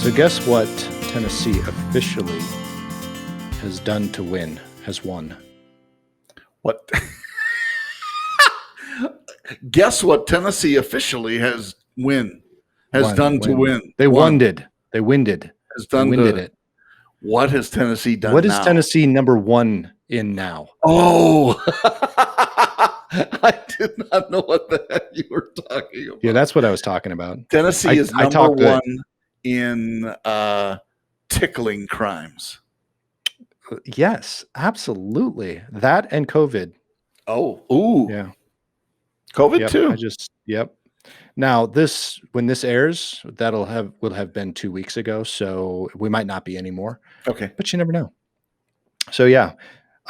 So guess what Tennessee officially has done to win, has won? What? Guess what Tennessee officially has done to win. They winded. They winded. Has They done winded to. it. What has Tennessee done What is now? Tennessee number one in now? Oh, I did not know what the heck you were talking about. Yeah, that's what I was talking about. Tennessee is number one in tickling crimes. Yes, absolutely. That and COVID. Oh, ooh, Yeah. COVID too. Yep. Now when this airs, will have been 2 weeks ago, so we might not be anymore. Okay. But you never know. So yeah.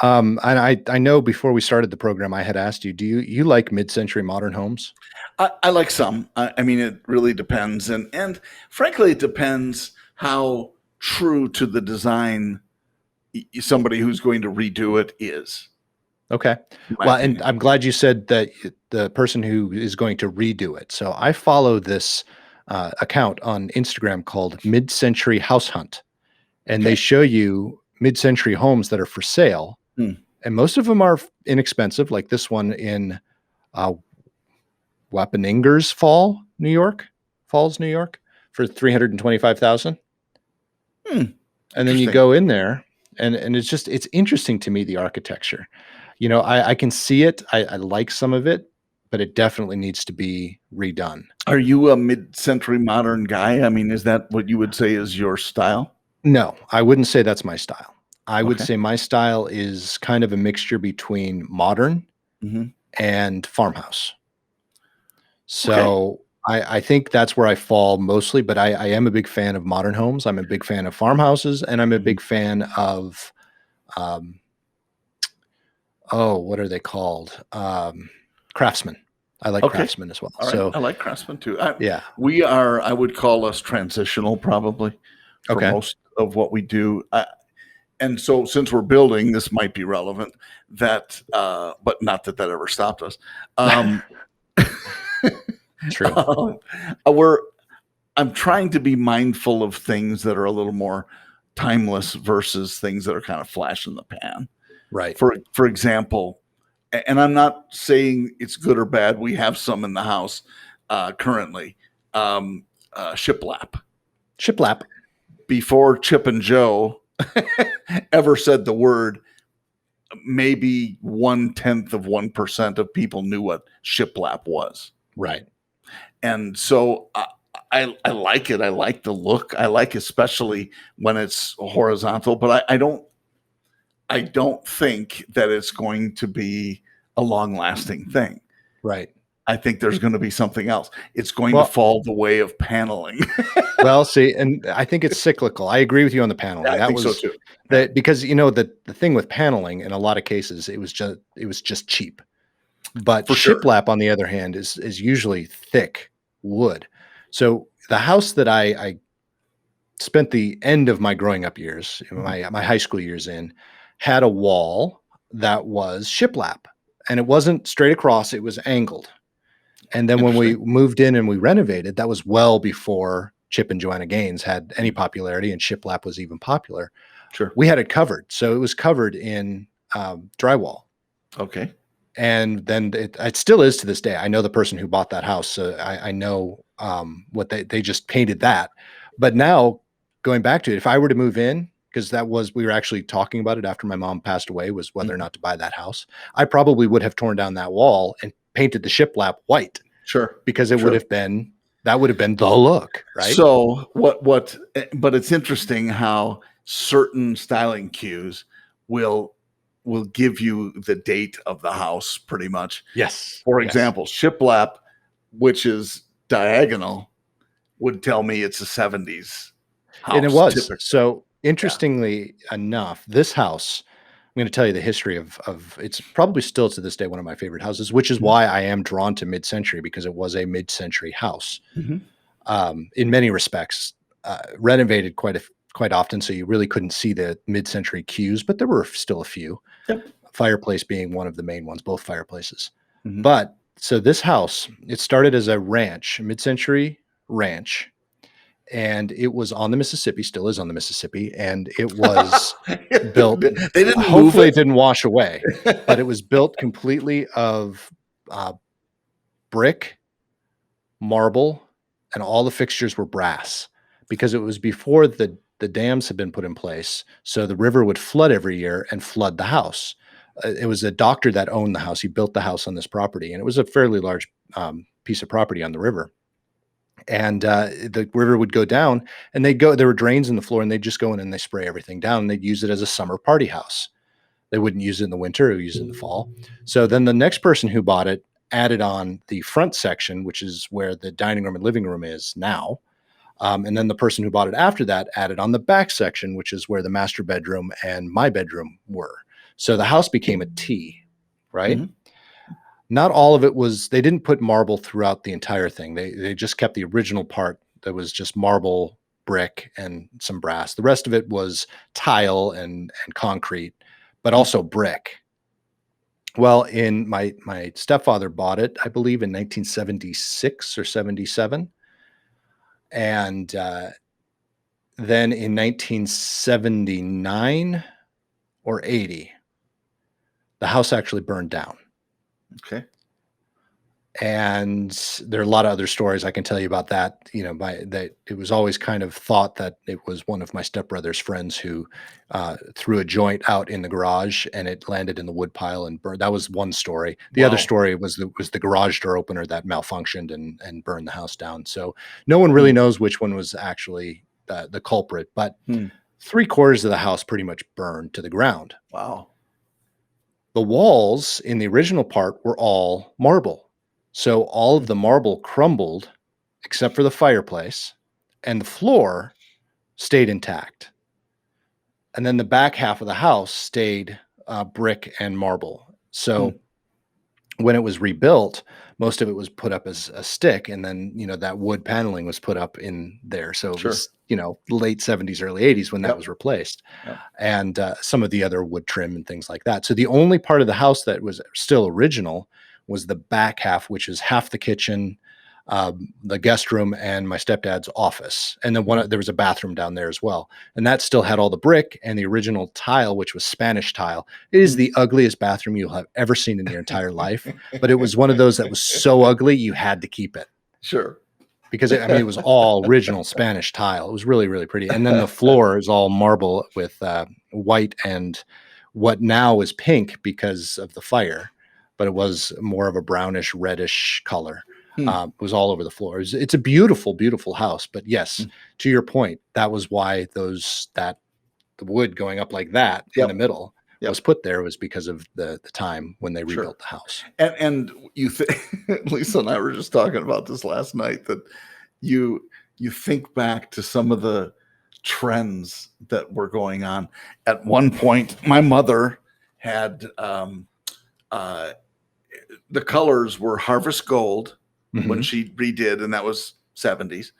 And I know before we started the program, I had asked you, do you like mid-century modern homes? I like some. I mean, it really depends, and frankly, it depends how true to the design somebody who's going to redo it is. Okay. Well, and I'm glad you said that the person who is going to redo it. So I follow this account on Instagram called Mid-Century House Hunt, and they show you mid-century homes that are for sale, and most of them are inexpensive, like this one in Wappingers Falls, New York, for $325,000. And then you go in there, and it's interesting to me, the architecture. You know, I can see it. I like some of it, but it definitely needs to be redone. Are you a mid-century modern guy? I mean, is that what you would say is your style? No, I wouldn't say that's my style. I would say my style is kind of a mixture between modern and farmhouse. So I think that's where I fall mostly, but I am a big fan of modern homes. I'm a big fan of farmhouses, and I'm a big fan of, what are they called? Craftsmen. I like craftsmen as well. All right. So I like craftsmen too. We are, I would call us transitional probably for most of what we do. And so since we're building, this might be relevant but not that ever stopped us. True. I'm trying to be mindful of things that are a little more timeless versus things that are kind of flash in the pan. Right. For example, and I'm not saying it's good or bad. We have some in the house currently. Shiplap. Shiplap. Before Chip and Joe ever said the word, maybe 0.1% of people knew what shiplap was. Right. And so I like it. I like the look. I like especially when it's horizontal, but I don't think that it's going to be a long-lasting thing. Right. I think there's going to be something else. It's going to fall the way of paneling. Well, see, and I think it's cyclical. I agree with you on the paneling. I think so too. That because the thing with paneling in a lot of cases, it was just cheap. But shiplap, on the other hand, is usually thick wood. So the house that I spent the end of my growing up years, my high school years in, had a wall that was shiplap, and it wasn't straight across; it was angled. And then when we moved in and we renovated, that was well before Chip and Joanna Gaines had any popularity, and shiplap was even popular. Sure. We had it covered. So it was covered in drywall. Okay. And then it still is to this day. I know the person who bought that house. So I know what they just painted that. But now going back to it, if I were to move in, because we were actually talking about it after my mom passed away, was whether or not to buy that house. I probably would have torn down that wall and painted the shiplap white. Sure. Because it would have been the look, right? So but it's interesting how certain styling cues will give you the date of the house pretty much. Yes. For example, shiplap, which is diagonal, would tell me it's a 70s house. And it was. Typically. So interestingly enough, this house, I'm going to tell you the history of it's probably still to this day one of my favorite houses, which is why I am drawn to mid-century, because it was a mid-century house. In many respects, renovated quite often, so you really couldn't see the mid-century cues, but there were still a few. Fireplace being one of the main ones, both fireplaces. But so this house, it started as a ranch, a mid-century ranch, and it was on the Mississippi, still is on the Mississippi, and it was built. They didn't move Hopefully, it. it didn't wash away, but it was built completely of brick, marble, and all the fixtures were brass because it was before the dams had been put in place. So the river would flood every year and flood the house. It was a doctor that owned the house. He built the house on this property, and it was a fairly large piece of property on the river. And the river would go down, and there were drains in the floor, and they'd just go in and they spray everything down, and they'd use it as a summer party house. They wouldn't use it in the winter, they would use it in the fall. So then the next person who bought it added on the front section, which is where the dining room and living room is now. And then the person who bought it after that added on the back section, which is where the master bedroom and my bedroom were. So the house became a T, right? Mm-hmm. Not all of it was, they didn't put marble throughout the entire thing. They just kept the original part that was just marble, brick, and some brass. The rest of it was tile and concrete, but also brick. Well, in my stepfather bought it, I believe, in 1976 or 77. And then in 1979 or 80, the house actually burned down. Okay. And there are a lot of other stories I can tell you about that. You know, that it was always kind of thought that it was one of my stepbrother's friends who threw a joint out in the garage and it landed in the wood pile and burned. That was one story. The other story was the garage door opener that malfunctioned and burned the house down. So no one really knows which one was actually the culprit, but 3/4 of the house pretty much burned to the ground. Wow. The walls in the original part were all marble. So all of the marble crumbled except for the fireplace, and the floor stayed intact. And then the back half of the house stayed brick and marble. So when it was rebuilt, most of it was put up as a stick, and then, you know, that wood paneling was put up in there. So it was, you know, late 70s, early 80s when that was replaced. And some of the other wood trim and things like that. So the only part of the house that was still original was the back half, which is half the kitchen, the guest room, and my stepdad's office. And then there was a bathroom down there as well. And that still had all the brick and the original tile, which was Spanish tile. It is the ugliest bathroom you'll have ever seen in your entire life. But it was one of those that was so ugly, you had to keep it. Sure. Because it was all original Spanish tile. It was really, really pretty. And then the floor is all marble with white and what now is pink because of the fire, but it was more of a brownish, reddish color. It was all over the floor. It's a beautiful, beautiful house. But yes, to your point, that was why the wood going up like that in the middle was put there, was because of the time when they rebuilt the house. And you Lisa and I were just talking about this last night, that you think back to some of the trends that were going on. At one point, my mother had the colors were harvest gold when she redid, and that was 70s,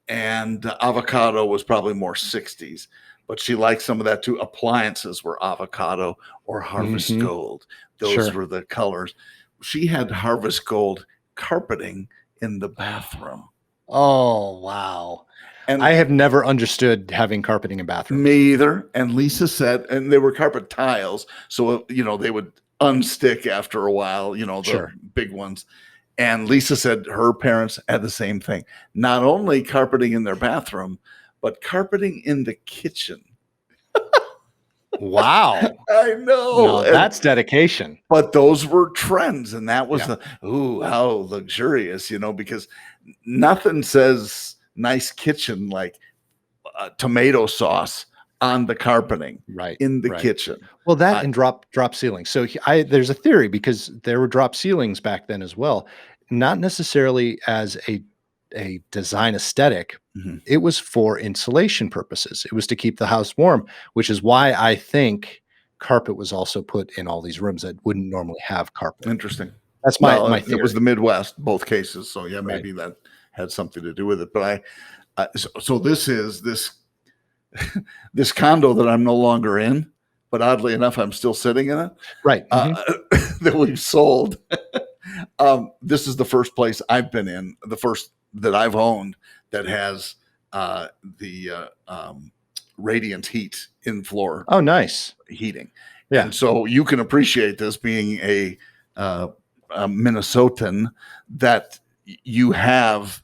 and avocado was probably more 60s, but she liked some of that too. Appliances were avocado or harvest gold. Those were the colors. She had harvest gold carpeting in the bathroom. Oh, wow. And I have never understood having carpeting in bathrooms. Me either. And Lisa said, and they were carpet tiles, so, you know, they would unstick after a while, you know, the big ones. And Lisa said her parents had the same thing. Not only carpeting in their bathroom, but carpeting in the kitchen. Wow. I know. No, that's dedication. But those were trends. And that was how luxurious, you know, because nothing says nice kitchen like tomato sauce on the carpeting in the kitchen. Well, that and drop ceilings. So there's a theory, because there were drop ceilings back then as well, not necessarily as a design aesthetic. It was for insulation purposes. It was to keep the house warm, which is why I think carpet was also put in all these rooms that wouldn't normally have carpet. Interesting. That's my theory. It was the Midwest, both cases. So yeah, maybe that had something to do with it. But so this is this condo that I'm no longer in, but oddly enough, I'm still sitting in it. Right. That we've sold. This is the first place I've been in, the first that I've owned that has the radiant heat in floor Oh, nice. heating. Yeah. And so you can appreciate this being a Minnesotan, that you have,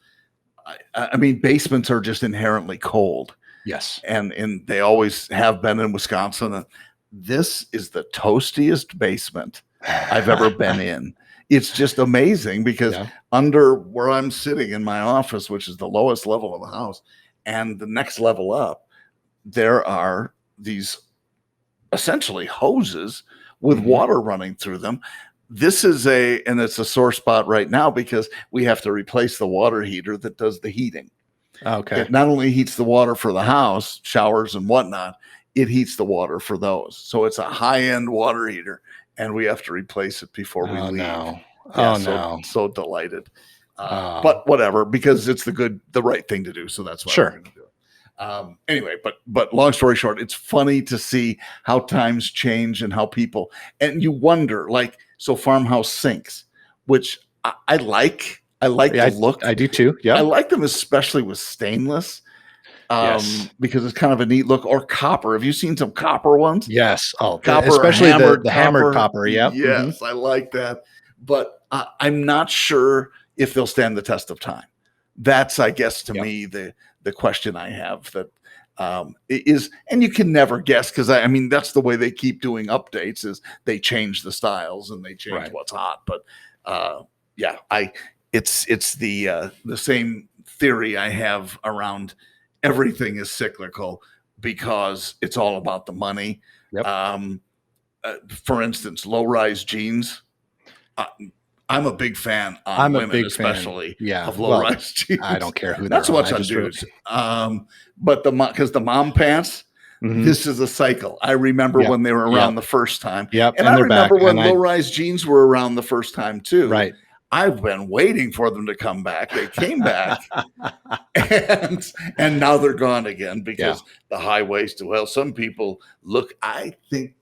I mean, basements are just inherently cold. Yes. And they always have been in Wisconsin. And this is the toastiest basement I've ever been in. It's just amazing because under where I'm sitting in my office, which is the lowest level of the house, and the next level up, there are these essentially hoses with water running through them. This is and it's a sore spot right now because we have to replace the water heater that does the heating. Okay. It not only heats the water for the house, showers and whatnot, it heats the water for those. So it's a high-end water heater, and we have to replace it before we leave. No. Yeah, no. So delighted. But whatever, because it's the right thing to do. So that's why we're going to do it. Anyway, but long story short, it's funny to see how times change and how people, and you wonder, like, so farmhouse sinks, which I like. I like the look. I do too. Yeah. I like them, especially with stainless. Yes. Because it's kind of a neat look. Or copper. Have you seen some copper ones? Yes. Oh, copper, especially the hammered copper. Yeah. Yes, I like that. But I'm not sure if they'll stand the test of time. That's, I guess, to me, the question I have, that is, and you can never guess, because I mean, that's the way they keep doing updates, is they change the styles and they change what's hot. But it's the same theory I have around everything is cyclical, because it's all about the money. Yep. For instance, low-rise jeans. I'm a big fan on women, especially of low-rise jeans. I don't care who. Not so much on dudes. But because the mom pants, this is a cycle. I remember when they were around the first time. Yep. And I remember when low-rise jeans were around the first time too. Right. I've been waiting for them to come back. They came back, and now they're gone again because the high waist. Well, some people look. I think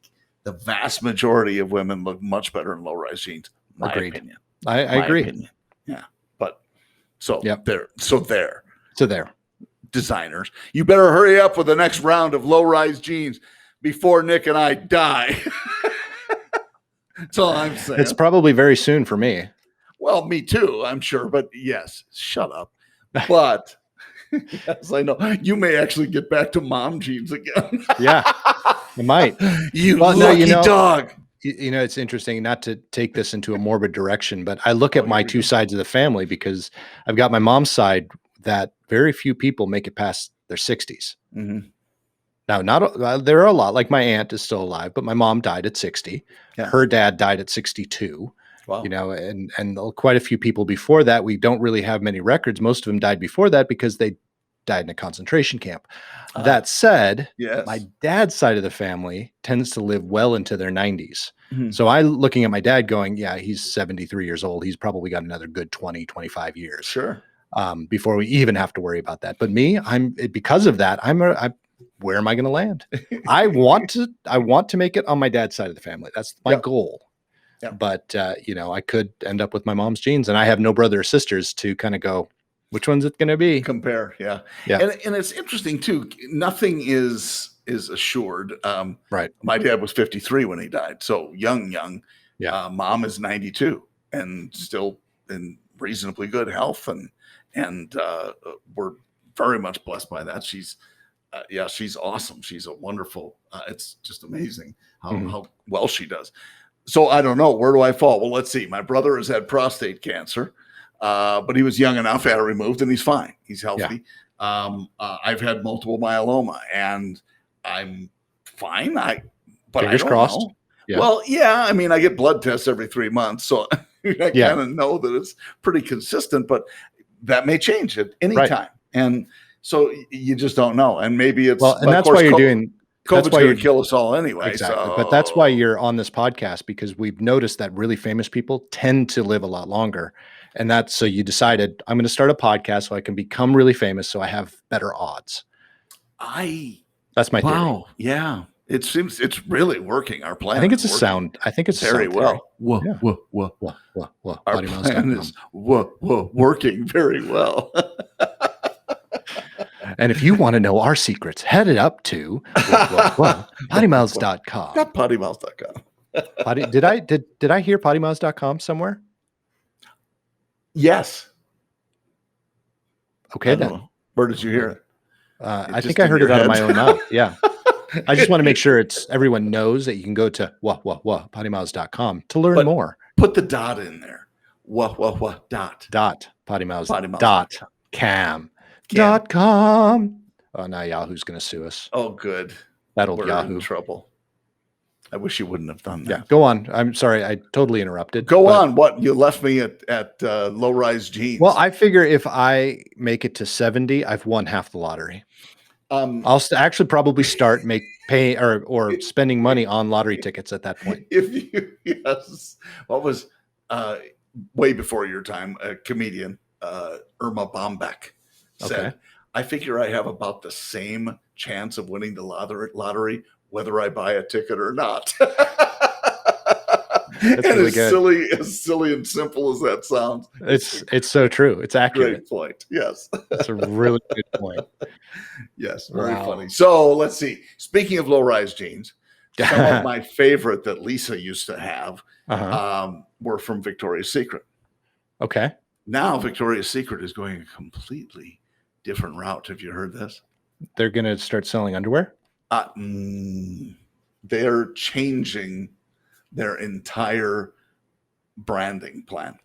the vast majority of women look much better in low-rise jeans. My opinion. I agree. Opinion. Yeah, but there. Designers, you better hurry up with the next round of low-rise jeans before Nick and I die. That's all I'm saying. It's probably very soon for me. Well, me too, I'm sure. But yes, shut up. But yes, I know. You may actually get back to mom jeans again. Yeah, you might. You lucky dog. You know, it's interesting, not to take this into a morbid direction, but I look at my two sides of the family, because I've got my mom's side that very few people make it past their 60s. Now, there are a lot, like my aunt is still alive, but my mom died at 60. Yeah. Her dad died at 62. Wow. You know, and quite a few people before that. We don't really have many records. Most of them died before that because they died in a concentration camp. That said, my dad's side of the family tends to live well into their 90s. So I'm looking at my dad going, yeah, he's 73 years old. He's probably got another good 20, 25 years. Sure. Before we even have to worry about that. But me, because of that, where am I going to land? I want to make it on my dad's side of the family. That's my goal. Yeah. But, I could end up with my mom's jeans, and I have no brother or sisters to kind of go, which one's it going to be? Compare. Yeah. And it's interesting too. Nothing is assured. Right. My dad was 53 when he died. So young. Yeah. Mom is 92 and still in reasonably good health. And we're very much blessed by that. She's awesome. She's a wonderful, it's just amazing how well she does. So I don't know, where do I fall? Well, let's see. My brother has had prostate cancer, but he was young enough, had it removed, and he's fine. He's healthy. Yeah. I've had multiple myeloma, and I'm fine. But fingers crossed. Know. Yeah. Well, yeah. I mean, I get blood tests every 3 months, so I kind of know that it's pretty consistent. But that may change at any time, and so you just don't know. And maybe it's and that's why you're doing. COVID's going to kill us all anyway. Exactly. So. But that's why you're on this podcast, because we've noticed that really famous people tend to live a lot longer. And so you decided, I'm going to start a podcast so I can become really famous, so I have better odds. That's my theory. Wow. Yeah. It seems it's really working. Our plan. I think it's a sound. I think it's very well. Our plan is working very well. And if you want to know our secrets, head it up to PoddiMouths.com. PoddiMouths.com. Did I hear PoddiMouths.com somewhere? Yes. Okay, then. Where did you hear it? I think I heard it out of my own mouth. Yeah. I just want to make sure everyone knows that you can go to PoddiMouths.com to learn more. Put the dot in there. Dot. PoddiMouths.com. Oh, now Yahoo's going to sue us. Oh, good. That old We're Yahoo. in trouble. I wish you wouldn't have done that. Yeah, go on. I'm sorry. I totally interrupted. Go on. What? You left me at low-rise jeans. Well, I figure if I make it to 70, I've won half the lottery. I'll actually probably start paying or spending money on lottery tickets at that point. Yes. What was way before your time, a comedian, Irma Bombeck, said, I figure I have about the same chance of winning the lottery whether I buy a ticket or not. That's really good. As silly and simple as that sounds, it's so true. It's accurate. Great point. Yes, that's a really good point. Yes, very funny. So let's see. Speaking of low-rise jeans, some of my favorite that Lisa used to have were from Victoria's Secret. Okay. Now Victoria's Secret is going a completely different route. Have you heard this? They're going to start selling underwear? They're changing their entire branding plan.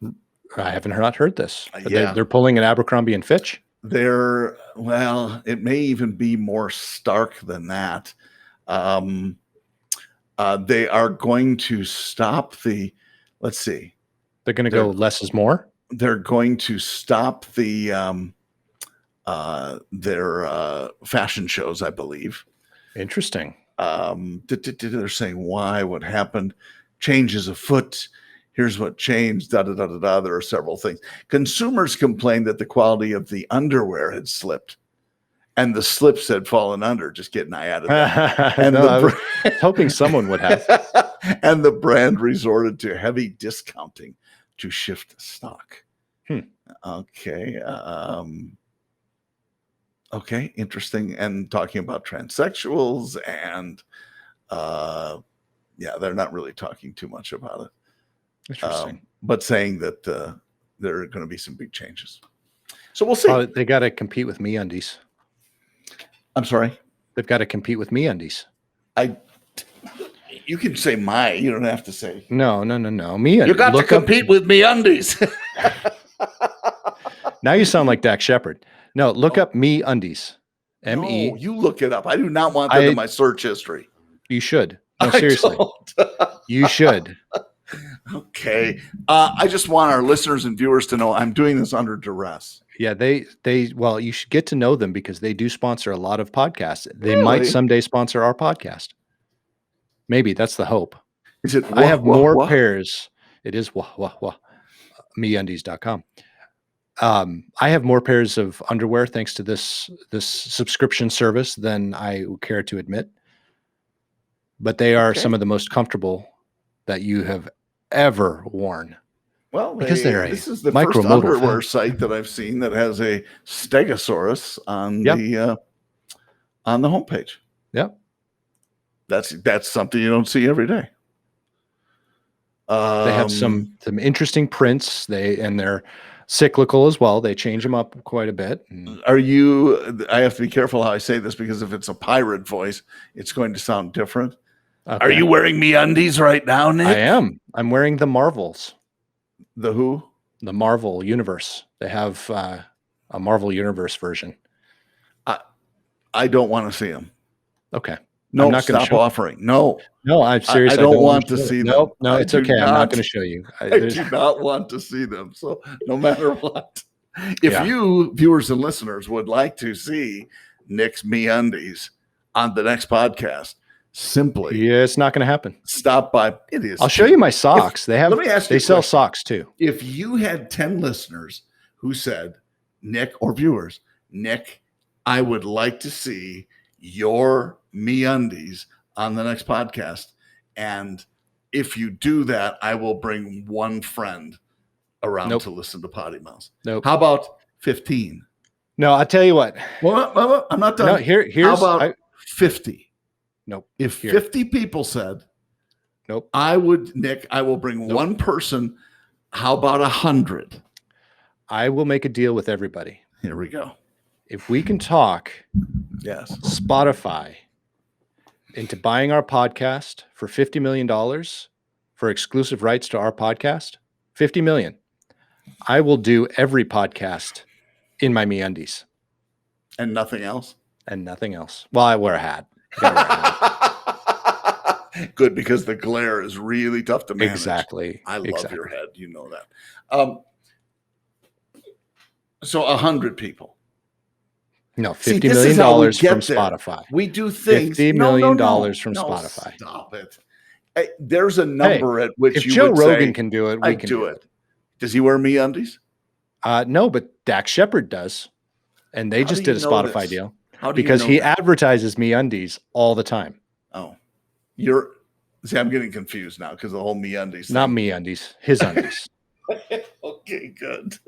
I haven't heard this. They're pulling an Abercrombie and Fitch? It may even be more stark than that. They are going to stop let's see. They're going to go less is more? They're going to stop their fashion shows, I believe. Interesting. They're saying why, what happened, changes afoot. Here's what changed, There are several things. Consumers complained that the quality of the underwear had slipped and the slips had fallen under. Just kidding, I added that. And I was hoping someone would have. And the brand resorted to heavy discounting to shift stock. Okay. Okay, interesting. And talking about transsexuals and they're not really talking too much about it. Interesting. But saying that there are going to be some big changes. So we'll see. They got to compete with MeUndies. I'm sorry? They've got to compete with MeUndies. You can say you don't have to say. No. MeUndies. You got to compete with MeUndies. Now you sound like Dak Shepard. No, look up MeUndies. M-E. No, you look it up. I do not want that in my search history. You should. No, seriously. You should. Okay. I just want our listeners and viewers to know I'm doing this under duress. Yeah, well, you should get to know them because they do sponsor a lot of podcasts. They might someday sponsor our podcast. Maybe that's the hope. Is it? I have more pairs. It is MeUndies.com. I have more pairs of underwear thanks to this subscription service than I care to admit. But they are some of the most comfortable that you have ever worn. Well, this is the first underwear site that I've seen that has a Stegosaurus on the homepage. Yep. That's something you don't see every day. They have some interesting prints. They're cyclical as well. They change them up quite a bit. I have to be careful how I say this because if it's a pirate voice, it's going to sound different. Okay. Are you wearing MeUndies right now, Nick? I am. I'm wearing the Marvels. The who? The Marvel Universe. They have a Marvel Universe version. I don't want to see them. Okay. No, I'm not stop offering. No, I'm serious. I don't want to see them. No, it's okay. I'm not going to show you. I do not want to see them. So no matter what, if you viewers and listeners would like to see Nick's MeUndies on the next podcast, simply it's not going to happen. Stop by. It is. I'll show you my socks. Let me ask you. They sell socks too. If you had 10 listeners who said, Nick or viewers, Nick, I would like to see your MeUndies on the next podcast, and if you do that, I will bring one friend around to listen to PoddiMouths. Nope. How about 15? No, I'll tell you what. Well, I'm not done. No, here's how about 50? Nope. If Here. 50 people said, nope, I will bring one person. How about 100? I will make a deal with everybody. Here we go. If we can talk Yes. Spotify into buying our podcast for $50 million for exclusive rights to our podcast, $50 million, I will do every podcast in my MeUndies. And nothing else? And nothing else. Well, I wear a hat. Good, because the glare is really tough to manage. Exactly. I love your head. You know that. So 100 people. No, $50 million from Spotify. We do things. $50 million from Spotify. Stop it. Hey, there's a number at which if you Joe would Rogan say, can do it, we can do it. Does he wear MeUndies? No, but Dax Shepard does. And they just did a Spotify deal. Because he advertises MeUndies all the time. Oh. I'm getting confused now because the whole MeUndies thing. Not MeUndies, his undies. Okay, good.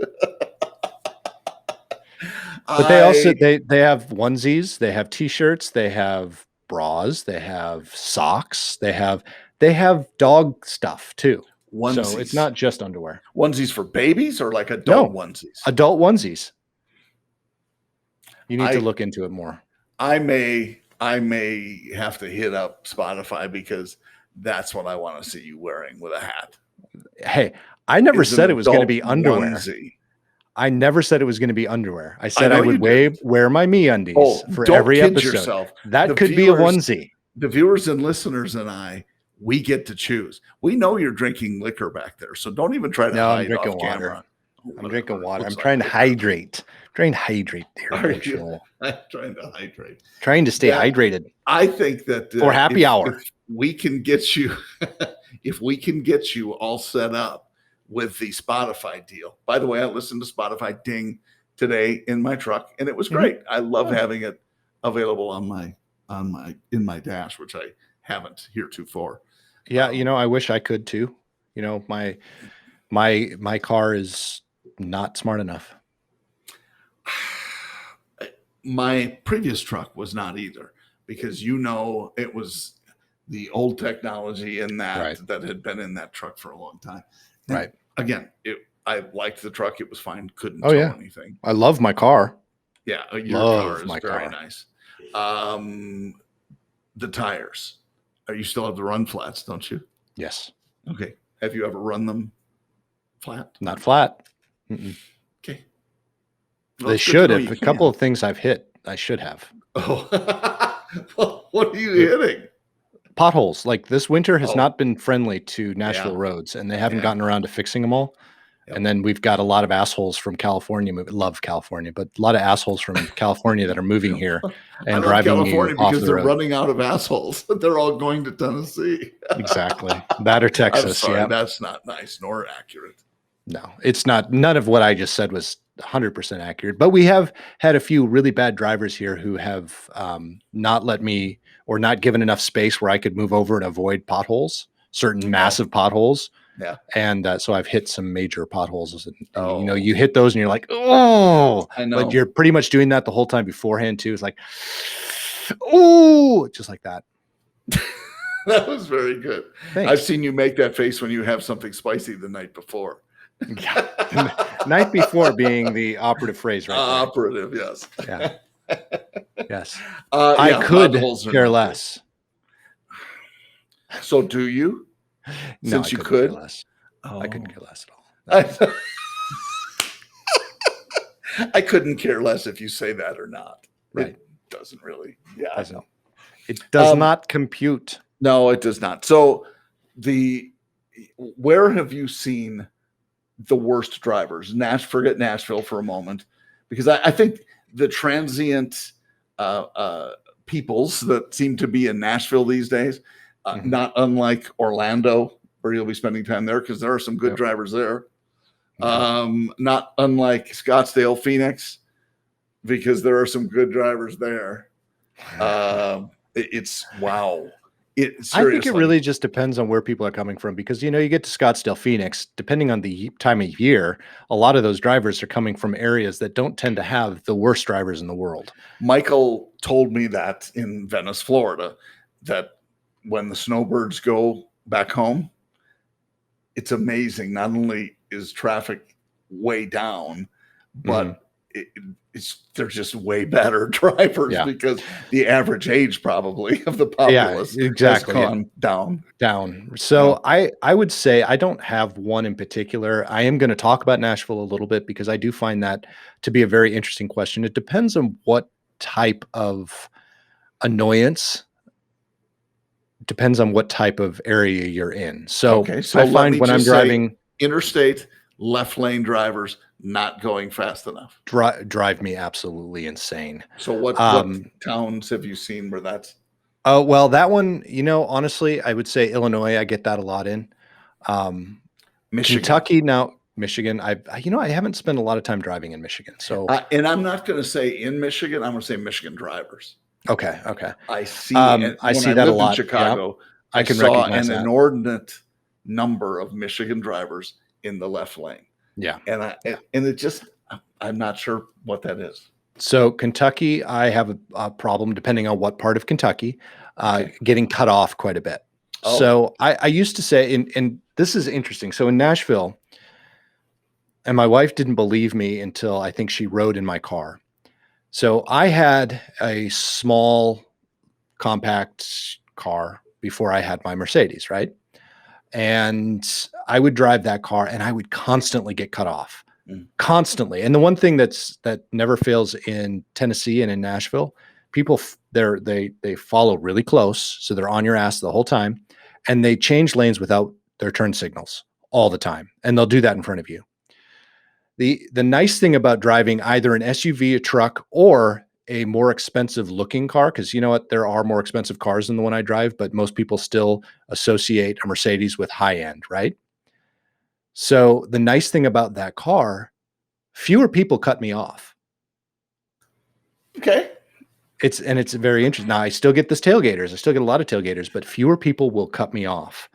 But they also they have onesies, they have t-shirts, they have bras, they have socks, they have dog stuff too. Onesies. So it's not just underwear. Onesies for babies or like adult onesies? Adult onesies. You need to look into it more. I may have to hit up Spotify because that's what I want to see you wearing with a hat. Hey, I never said it was going to be underwear. Onesie. I never said it was going to be underwear. I said I would wear my MeUndies for every episode. Yourself. That could be a onesie. The viewers and listeners and we get to choose. We know you're drinking liquor back there, so don't even try to hide I'm drinking off water. Camera. I'm drinking water. I'm trying to hydrate. Trying to hydrate here. I'm trying to hydrate. Trying to stay hydrated. I think that for happy hour, if we can get you, if we can get you all set up with the Spotify deal. By the way, I listened to Spotify Ding today in my truck, and it was great. I love having it available in my dash, which I haven't heretofore. Yeah, I wish I could too. My car is not smart enough. My previous truck was not either, because it was the old technology in that had been in that truck for a long time. And right. Again, I liked the truck. It was fine. Couldn't tow anything. I love my car. Yeah, your car is very nice. The tires. You still have the run flats, don't you? Yes. Okay. Have you ever run them flat? Not flat. Mm-mm. Okay. Well, they should have. A couple of things I've hit, I should have. Oh. Well, what are you hitting? Potholes. Like this winter has not been friendly to Nashville roads, and they haven't gotten around to fixing them all. Yep. And then we've got a lot of assholes from California. Love California, but a lot of assholes from California that are moving here and driving California because they're running out of assholes. They're all going to Tennessee. Exactly. That or Texas. I'm sorry, that's not nice nor accurate. No, it's not. None of what I just said was 100% accurate, but we have had a few really bad drivers here who have not let me or not given enough space where I could move over and avoid potholes, certain massive potholes. Yeah. And so I've hit some major potholes and you hit those and you're like, oh, I know. But you're pretty much doing that the whole time beforehand too. It's like, oh, just like that. That was very good. Thanks. I've seen you make that face when you have something spicy the night before. Night before being the operative phrase, right? Operative, yes. Yeah. Yes. I could care less. So do you? No, Since you could? I couldn't care less at all. I couldn't care less if you say that or not. Right. It doesn't really. Yeah. It does not compute. No, it does not. So where have you seen the worst drivers? Forget Nashville for a moment, because I think the transient peoples that seem to be in Nashville these days, not unlike Orlando, where you'll be spending time there, because there are some good drivers there. Not unlike Scottsdale, Phoenix, because there are some good drivers there. It's wow. I think it seriously, really just depends on where people are coming from because, you get to Scottsdale, Phoenix, depending on the time of year, a lot of those drivers are coming from areas that don't tend to have the worst drivers in the world. Michael told me that in Venice, Florida, that when the snowbirds go back home, it's amazing. Not only is traffic way down, but they're just way better drivers Yeah. because the average age probably of the Yeah, populace has exactly. gone down. Down. Yeah. So I would say I don't have one in particular. I am going to talk about Nashville a little bit because I do find that to be a very interesting question. It depends on what type of annoyance, depends on what type of area you're in. So Okay. So I let find me when I'm just say driving, interstate left lane drivers not going fast enough. drive me absolutely insane. So what Um, towns have you seen where that's oh, well, that one, honestly, I would say Illinois. I get that a lot in. Um, Michigan? Kentucky, now Michigan. I haven't spent a lot of time driving in Michigan. So And I'm not going to say in Michigan. I'm going to say Michigan drivers. okay. I see. And I when see I that a lived in lot. Yeah, Chicago, I I can saw recognize an that. inordinate number of Michigan drivers in the left lane, Yeah. and it just I'm not sure what that is. So Kentucky, I have a problem depending on what part of Kentucky, Okay. getting cut off quite a bit. Oh, So I used to say, and this is interesting. So in Nashville, and my wife didn't believe me until I think she rode in my car. So I had a small compact car before I had my Mercedes, right? And I would drive that car and I would constantly get cut off. Mm. Constantly. And the one thing that never fails in Tennessee and in Nashville, people they follow really close, so they're on your ass the whole time, and they change lanes without their turn signals all the time, and they'll do that in front of you. The nice thing about driving either an SUV, a truck, or a more expensive looking car, because you know what, there are more expensive cars than the one I drive, but most people still associate a Mercedes with high end, right? So the nice thing about that car, fewer people cut me off. okay. It's very interesting. Now I still get this tailgaters. I still get a lot of tailgaters, but fewer people will cut me off.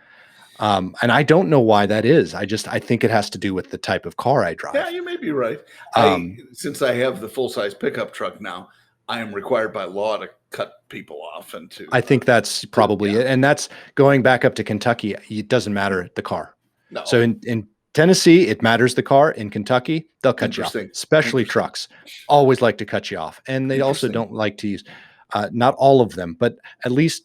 And I don't know why that is. I think it has to do with the type of car I drive. Yeah, you may be right. Um, Since I have the full size pickup truck now, I am required by law to cut people off and to. I think that's probably it. And that's going back up to Kentucky. It doesn't matter the car. No. So in Tennessee, it matters the car. In Kentucky, they'll cut you off, Interesting. especially trucks. Always like to cut you off. And they also don't like to use, not all of them, but at least,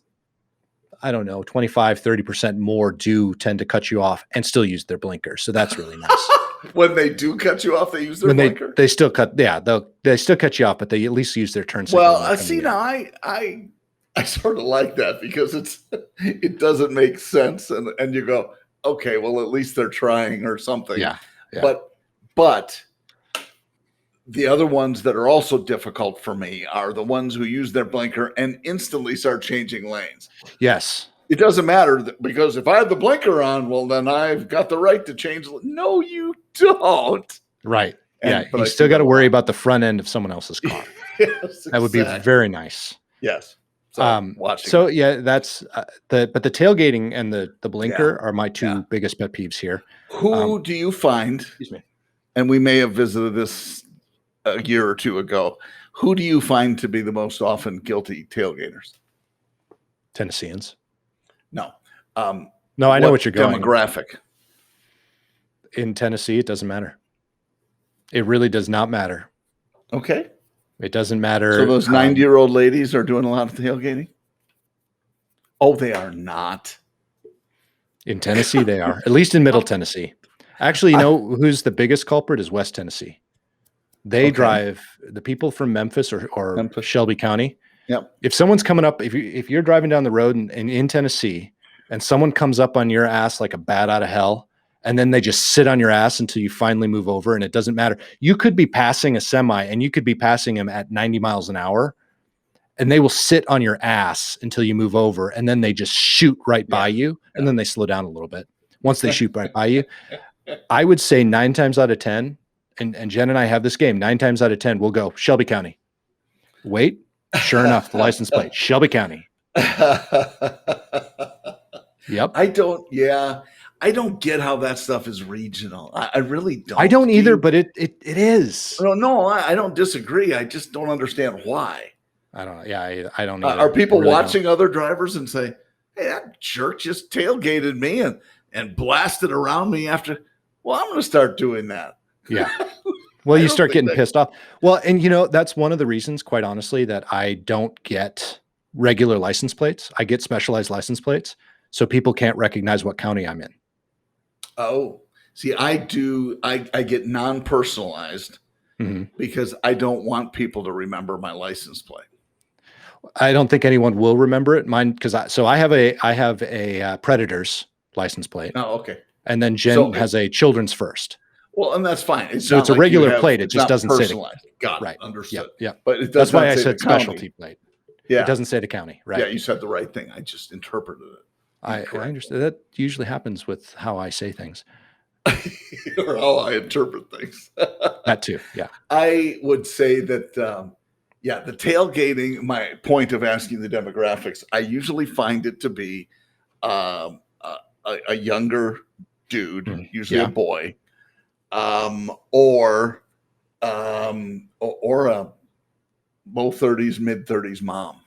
I don't know, 25, 30% more do tend to cut you off and still use their blinker. So that's really nice. When they do cut you off, they use their blinker. They still cut. Yeah, they still cut you off, but they at least use their turn signal. Well, I see now. I sort of like that because it doesn't make sense, and you go, okay, well, at least they're trying or something. Yeah. But the other ones that are also difficult for me are the ones who use their blinker and instantly start changing lanes. Yes. It doesn't matter because if I have the blinker on, well, then I've got the right to change. No, you don't. Right. But you still got to worry about the front end of someone else's car. Yes, that would be very nice. Yes. So, that's but the tailgating and the blinker are my two biggest pet peeves here. Who do you find? Excuse me. And we may have visited this a year or two ago. Who do you find to be the most often guilty tailgaters? Tennesseans. No. No, I know what you're going. Demographic. In Tennessee, it doesn't matter. It really does not matter. Okay. It doesn't matter. So those 90-year-old ladies are doing a lot of tailgating? Oh, they are not. In Tennessee, they are. At least in Middle Tennessee. Actually, you know who's the biggest culprit is West Tennessee. They drive the people from Memphis or Memphis. Shelby County. Yep. If someone's coming up, if you're driving down the road and in Tennessee, and someone comes up on your ass like a bat out of hell, and then they just sit on your ass until you finally move over, and it doesn't matter. You could be passing a semi, and you could be passing them at 90 miles an hour, and they will sit on your ass until you move over, and then they just shoot right by you, and then they slow down a little bit. Once they shoot right by you, I would say 9 times out of 10, and Jen and I have this game, 9 times out of 10, we'll go Shelby County. Wait, sure enough, the license plate, Shelby County. Yep. I don't. Yeah, I don't get how that stuff is regional. I really don't. I don't Do either, you? but it is. No, I don't disagree. I just don't understand why. I don't know. Yeah, I don't either. Are I people really don't. watching other drivers and say, "Hey, that jerk just tailgated me and blasted around me after"? Well, I'm going to start doing that. Yeah. Well, I you don't start think getting pissed off. Well, and that's one of the reasons, quite honestly, that I don't get regular license plates. I get specialized license plates so people can't recognize what county I'm in. Oh, see, I do. I get non-personalized Mhm. because I don't want people to remember my license plate. I don't think anyone will remember it. Mine, because I have a Predators license plate, Oh, okay. and then Jen So, has a Children's First. well, and that's fine. It's So not it's a like you regular have. plate. It It's just not doesn't say the personalized. Got it. right. Understood. Yep. But it does That's why not I say the said specialty county. plate. Yeah. It doesn't say the county, right? Yeah, you said the right thing. I just interpreted it. I understand. That usually happens with how I say things. Or how I interpret things. That too. Yeah. I would say that, the tailgating, my point of asking the demographics, I usually find it to be a younger dude, usually a boy, or a low 30s, mid 30s mom.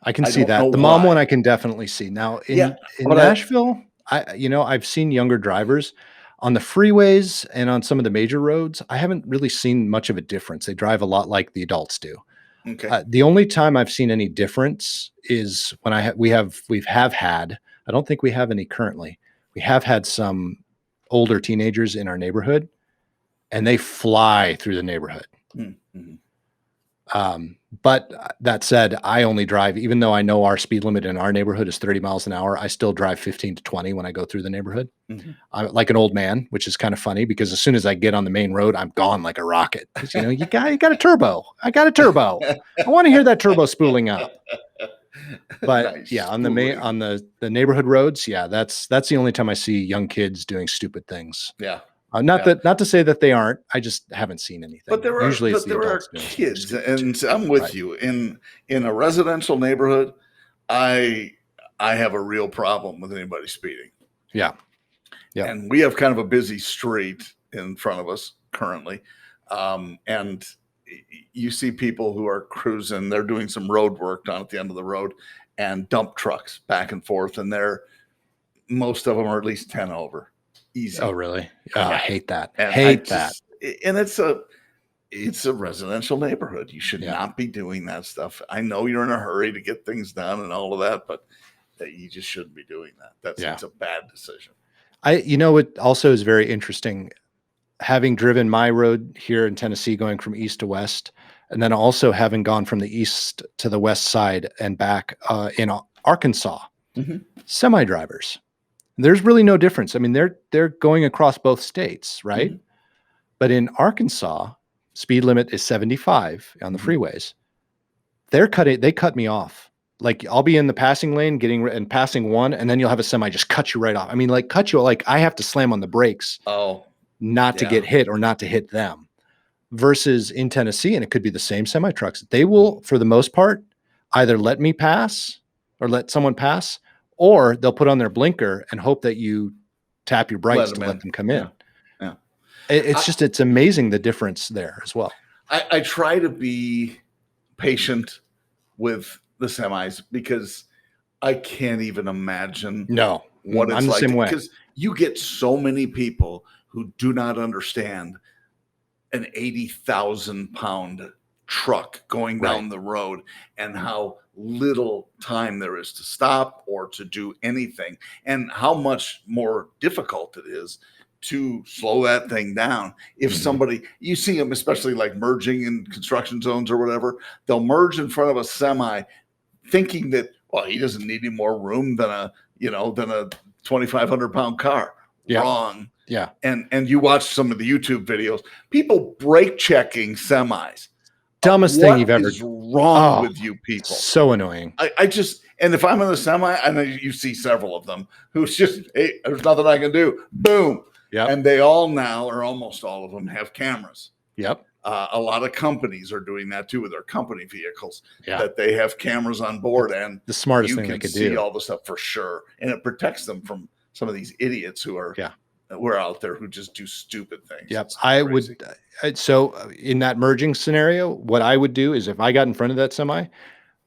I can see that. The mom one I can definitely see. Now in Nashville, I've seen younger drivers on the freeways and on some of the major roads. I haven't really seen much of a difference. They drive a lot like the adults do. Okay. The only time I've seen any difference is when we have had, I don't think we have any currently. We have had some older teenagers in our neighborhood and they fly through the neighborhood. Mm-hmm. But that said, I only drive, even though I know our speed limit in our neighborhood is 30 miles an hour, I still drive 15 to 20 when I go through the neighborhood. Mm-hmm. I'm like an old man, which is kind of funny because as soon as I get on the main road, I'm gone like a rocket. Because you got a turbo. I got a turbo. I want to hear that turbo spooling up. But Nice. Yeah, on the neighborhood roads, yeah, that's the only time I see young kids doing stupid things. Yeah. Not to say that they aren't. I just haven't seen anything. But there are usually it's the there are adults doing kids, stupid. and I'm with Right. you. In a residential neighborhood, I have a real problem with anybody speeding. Yeah. Yeah. And we have kind of a busy street in front of us currently. And you see people who are cruising, they're doing some road work down at the end of the road and dump trucks back and forth. And most of them are at least 10 over. Easy. Oh, really? Oh, yeah. I hate that. And And it's a residential neighborhood. You should not be doing that stuff. I know you're in a hurry to get things done and all of that, but you just shouldn't be doing that. It's a bad decision. It also is very interesting having driven my road here in Tennessee, going from east to west, and then also having gone from the east to the west side and back in Arkansas, semi drivers. There's really no difference. I mean, they're going across both states, right? Mm-hmm. But in Arkansas, speed limit is 75 on the freeways. They cut me off. Like I'll be in the passing lane and passing one, and then you'll have a semi just cut you right off. I mean, like cut you, like I have to slam on the brakes not to get hit or not to hit them. Versus in Tennessee, and it could be the same semi trucks. They will, for the most part, either let me pass or let someone pass, or they'll put on their blinker and hope that you tap your brakes to let them come in. Yeah. It's amazing the difference there as well. I try to be patient with the semis because I can't even imagine what it's like. Because you get so many people who do not understand an 80,000 pound truck going down the road and how little time there is to stop or to do anything, and how much more difficult it is to slow that thing down. If somebody, you see them, especially like merging in construction zones or whatever, they'll merge in front of a semi thinking that, well, he doesn't need any more room than a 2,500 pound car. Wrong. Yeah. And you watch some of the YouTube videos, people brake checking semis. Dumbest thing you've ever. What is wrong with you people? So annoying. I just, and if I'm in the semi, I know you see several of them who's just, hey, there's nothing I can do. Boom. Yep. And they all now, or almost all of them, have cameras. Yep. A lot of companies are doing that too with their company vehicles, Yeah. that they have cameras on board, and The smartest you thing they can could see do. all the stuff for sure. And it protects them from some of these idiots who are out there who just do stupid things. Yep. Crazy. So in that merging scenario, what I would do is if I got in front of that semi,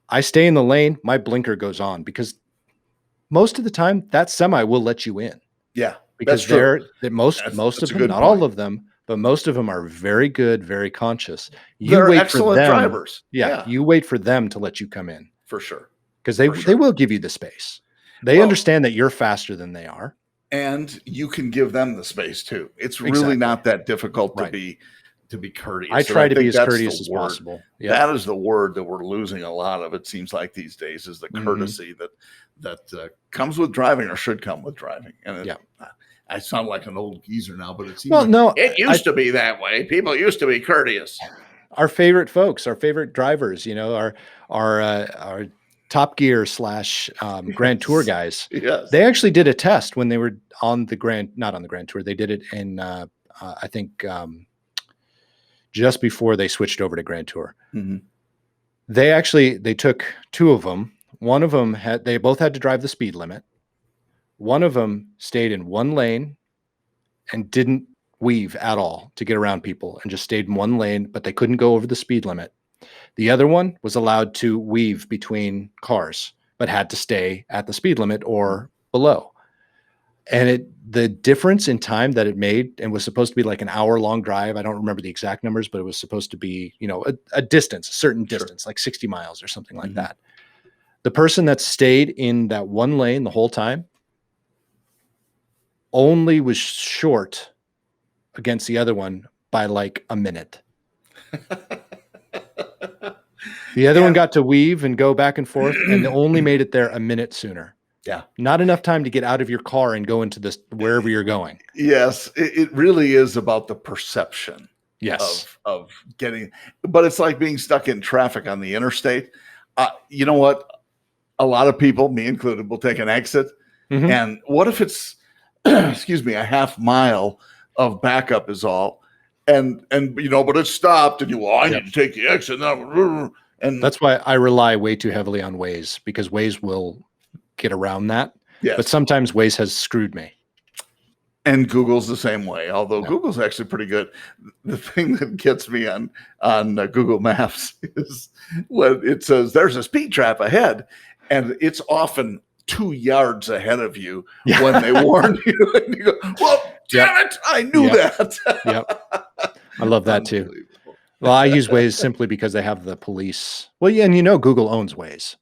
I stay in the lane, my blinker goes on, because most of the time that semi will let you in. Yeah. Because most of them, not all of them, but most of them are very good, very conscious. They're excellent drivers. Yeah. You wait for them to let you come in. For sure. Because they will give you the space. They understand that you're faster than they are. And you can give them the space too. It's really not that difficult to be courteous. I try to be as courteous as possible. Yep. That is the word that we're losing a lot of, it seems like these days, is the courtesy that comes with driving, or should come with driving. And I sound like an old geezer now, but it seems it used to be that way. People used to be courteous. Our favorite folks, our favorite drivers, our Top Gear / Grand Tour guys. Yes. They actually did a test when they were on the not on the Grand Tour. They did it in, I think, just before they switched over to Grand Tour. Mm-hmm. They took two of them. One of them they both had to drive the speed limit. One of them stayed in one lane and didn't weave at all to get around people, and just stayed in one lane, but they couldn't go over the speed limit. The other one was allowed to weave between cars, but had to stay at the speed limit or below. And the difference in time that it made, and was supposed to be like an hour-long drive. I don't remember the exact numbers, but it was supposed to be, a certain distance, like 60 miles or something like that. The person that stayed in that one lane the whole time only was short against the other one by like a minute. The other one got to weave and go back and forth, and only made it there a minute sooner. Yeah. Not enough time to get out of your car and go into this wherever you're going. Yes. It really is about the perception of getting, but it's like being stuck in traffic on the interstate. You know what? A lot of people, me included, will take an exit. Mm-hmm. And what if it's, excuse me, a half mile of backup is all. And but it's stopped, and I need to take the exit. And that's why I rely way too heavily on Waze, because Waze will get around that. Yes. But sometimes Waze has screwed me. And Google's the same way, although Google's actually pretty good. The thing that gets me on Google Maps is when it says there's a speed trap ahead, and it's often 2 yards ahead of you when they warn you. And you go, well, damn it, I knew that. Yep. I love that too. Well, I use Waze simply because they have the police. Well, yeah, and Google owns Waze.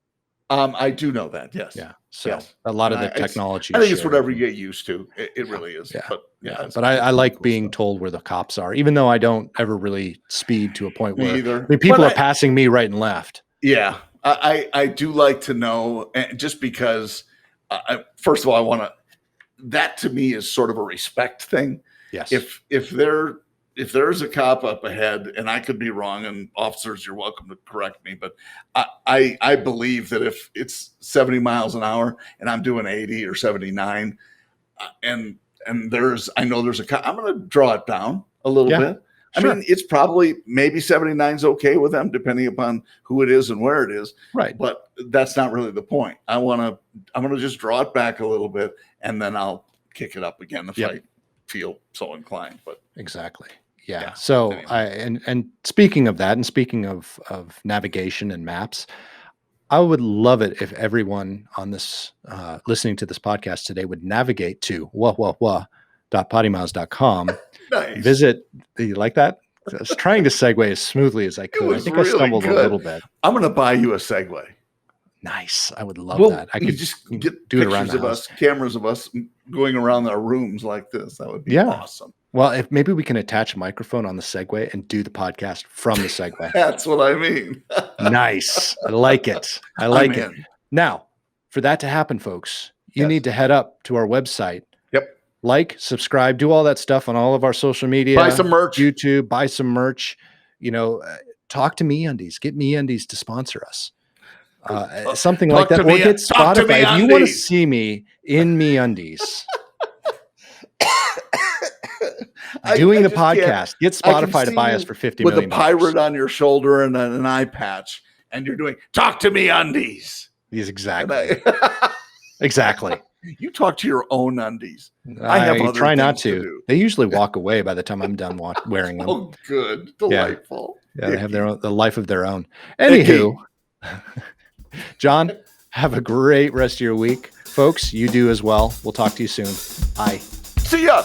I do know that, yes. Yeah. So a lot of the technology. I think it's whatever you get used to. It really is. Yeah. But I like being told where the cops are, even though I don't ever really speed to a point where either. People are passing me right and left. Yeah. I do like to know, just because, first of all, I want to, that to me is sort of a respect thing. Yes. If there's a cop up ahead, and I could be wrong, and officers, you're welcome to correct me, but I believe that if it's 70 miles an hour and I'm doing 80 or 79, and I know there's a cop, I'm going to draw it down a little bit. Sure. I mean, it's probably maybe 79 is okay with them, depending upon who it is and where it is. Right. But that's not really the point. I'm going to just draw it back a little bit, and then I'll kick it up again if I feel so inclined. But exactly. Yeah. So anyway. and speaking of that, and speaking of navigation and maps, I would love it if everyone on this listening to this podcast today would navigate to PoddiMouths.com. Nice. Visit. Do you like that? I was trying to segue as smoothly as I could. I think really I stumbled a little bit. I'm going to buy you a Segway. Nice. I would love that. I could just get do it around pictures of us, cameras of us going around our rooms like this. That would be awesome. Well, if maybe we can attach a microphone on the Segway and do the podcast from the Segway. That's what I mean. Nice. I like it. I like it. Now, for that to happen, folks, you need to head up to our website. Yep. Like, subscribe, do all that stuff on all of our social media. Buy some merch. YouTube, buy some merch. Talk to MeUndies. Get MeUndies to sponsor us. Something like that. Or get Spotify. If you want to see me in MeUndies, Doing the just can't. podcast. Get I can Spotify to see buy you us for $50 with million. a pirate on your shoulder and an eye patch, and you're doing "Talk to Me Undies." Yes, exactly. Exactly. You talk to your own undies. I have other try not things to. do. They usually walk away by the time I'm done wearing them. Oh, good, delightful. Yeah, they have the life of their own. Anywho, John, have a great rest of your week, folks. You do as well. We'll talk to you soon. Bye. See ya.